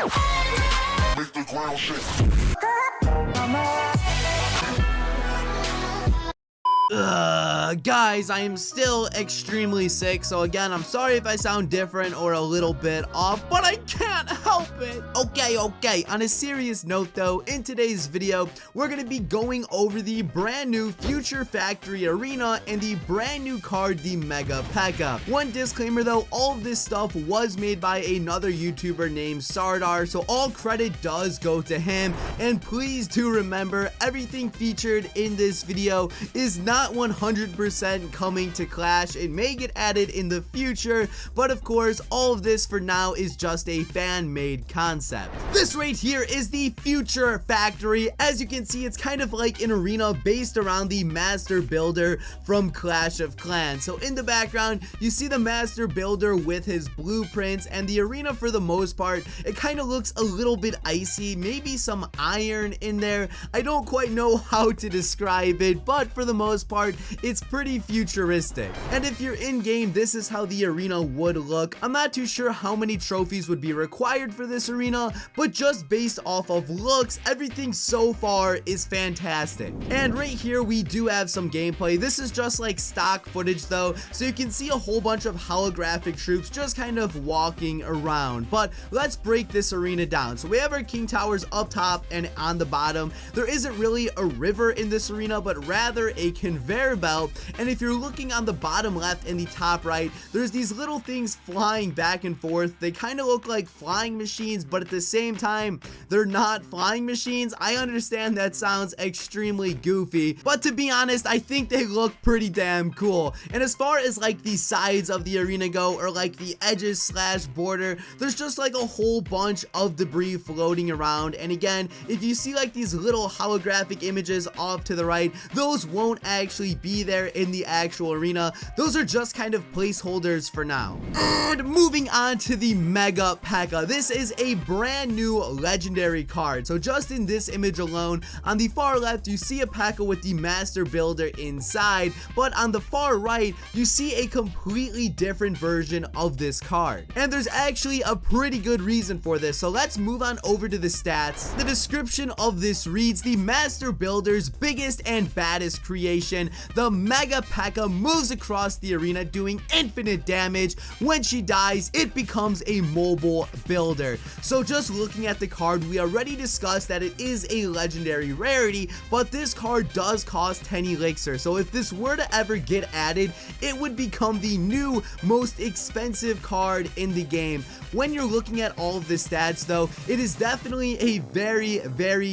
Make the ground shake. Guys, I am still extremely sick, so again, I'm sorry if I sound different or a little bit off, but I can't help it. Okay, on a serious note though, in today's video, we're gonna be going over the brand new future Factory Arena and the brand new card, the Mega Pekka. One disclaimer though, all of this stuff was made by another YouTuber named Sardar, so all credit does go to him, and please do remember, everything featured in this video is not 100% coming to Clash. It may get added in the future, but of course all of this for now is just a fan-made concept. This right here is the future factory. As you can see, it's kind of like an arena based around the master builder from Clash of Clans. So in the background you see the master builder with his blueprints, and the arena for the most part, it kind of looks a little bit icy, maybe some iron in there. I don't quite know how to describe it, but for the most part, it's pretty futuristic. And if you're in game, this is how the arena would look. I'm not too sure how many trophies would be required for this arena, but just based off of looks, everything so far is fantastic. And right here we do have some gameplay. This is just like stock footage though, so you can see a whole bunch of holographic troops just kind of walking around. But let's break this arena down. So we have our king towers up top and on the bottom. There isn't really a river in this arena, but rather a conveyor belt. And if you're looking on the bottom left and the top right, there's these little things flying back and forth. They kind of look like flying machines, but at the same time, they're not flying machines. I understand that sounds extremely goofy, but to be honest, I think they look pretty damn cool. And as far as like the sides of the arena go, or like the edges slash border, there's just like a whole bunch of debris floating around. And again, if you see like these little holographic images off to the right, those won't actually be there in the actual arena. Those are just kind of placeholders for now. And moving on to the Mega Pekka. This is a brand new legendary card. So just in this image alone, on the far left you see a Pekka with the master builder inside, but on the far right you see a completely different version of this card. And there's actually a pretty good reason for this, so let's move on over to the stats. The description of this reads: the master builder's biggest and baddest creation, the Mega Pekka moves across the arena doing infinite damage. When she dies, it becomes a mobile builder. So just looking at the card, we already discussed that it is a legendary rarity, but this card does cost 10 elixir. So if this were to ever get added, it would become the new most expensive card in the game. When you're looking at all of the stats though, it is definitely a very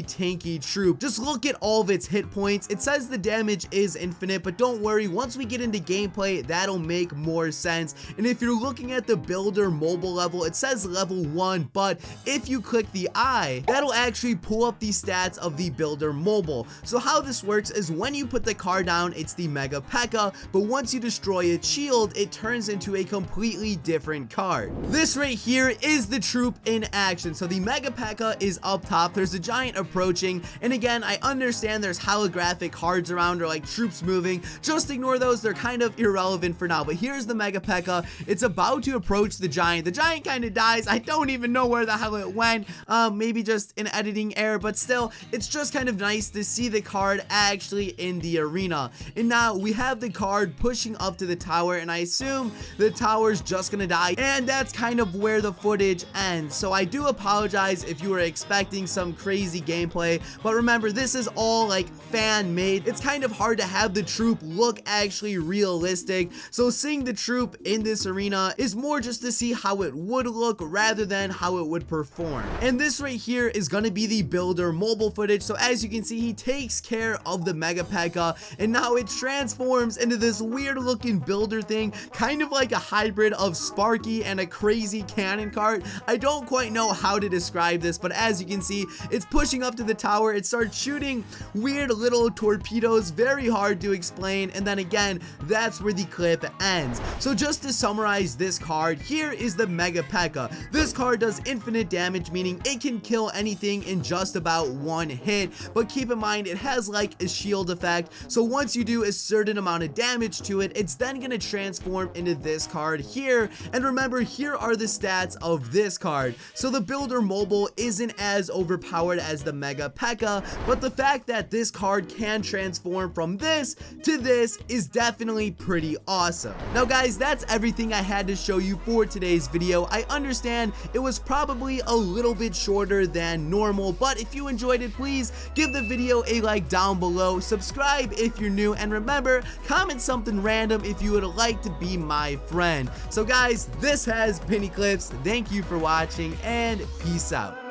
tanky troop. Just look at all of its hit points. It says the damage is infinite, but don't worry, once we get into gameplay, that'll make more sense. And if you're looking at the builder mobile level, it says level 1, but if you click the eye, that'll actually pull up the stats of the builder mobile. So how this works is when you put the card down, it's the Mega Pekka, but once you destroy its shield, it turns into a completely different card. This right here is the troop in action. So the Mega Pekka is up top, there's a giant approaching, and again, I understand there's holographic cards around or like troops moving. Just ignore those, they're kind of irrelevant for now. But here's the Mega Pekka. It's about to approach the giant. The giant kind of dies. I don't even know where the hell it went. Maybe just an editing error, but still, it's just kind of nice to see the card actually in the arena. And now we have the card pushing up to the tower, and I assume the tower's just gonna die, and that's kind of where the footage ends. So I do apologize if you were expecting some crazy gameplay, but remember, this is all like fan made. It's kind of hard to have the troop look actually realistic, so seeing the troop in this arena is more just to see how it would look rather than how it would perform. And this right here is going to be the builder mobile footage. So as you can see, he takes care of the Mega Pekka, and now it transforms into this weird looking builder thing, kind of like a hybrid of Sparky and a crazy cannon cart. I don't quite know how to describe this, but as you can see, it's pushing up to the tower. It starts shooting weird little torpedoes, very hard to explain, and then again, that's where the clip ends. So just to summarize this card, here is the Mega Pekka. This card does infinite damage, meaning it can kill anything in just about one hit, but keep in mind it has like a shield effect, so once you do a certain amount of damage to it, it's then going to transform into this card here. And remember, here are the stats of this card. So the Builder Mobile isn't as overpowered as the Mega Pekka, but the fact that this card can transform from this to this is definitely pretty awesome. Now guys, that's everything I had to show you for today's video. I understand it was probably a little bit shorter than normal, but if you enjoyed it, please give the video a like down below, subscribe if you're new, and remember, comment something random if you would like to be my friend. So guys, this has been Eclihpse. Thank you for watching, and peace out.